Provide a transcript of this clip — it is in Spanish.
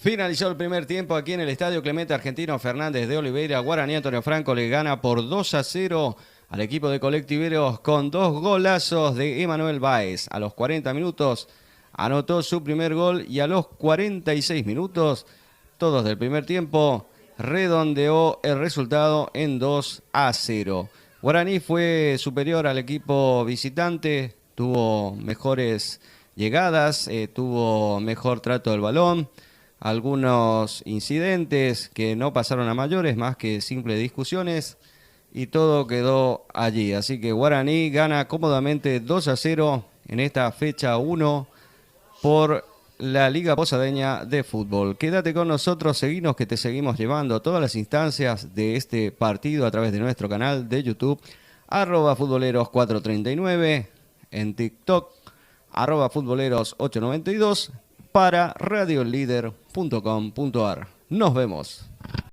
Finalizó el primer tiempo aquí en el Estadio Clemente Argentino Fernández de Oliveira. Guaraní Antonio Franco le gana por 2-0 al equipo de Colectiveros con 2 golazos de Emanuel Báez. A los 40 minutos anotó su primer gol y a los 46 minutos, todos del primer tiempo, redondeó el resultado en 2-0. Guaraní fue superior al equipo visitante, tuvo mejores llegadas, tuvo mejor trato del balón. Algunos incidentes que no pasaron a mayores, más que simples discusiones, y todo quedó allí. Así que Guaraní gana cómodamente 2-0 en esta fecha 1 por la Liga Posadeña de Fútbol. Quédate con nosotros, seguinos que te seguimos llevando a todas las instancias de este partido a través de nuestro canal de YouTube, @futboleros439, en TikTok, @futboleros892, para radiolíder.com.ar. Nos vemos.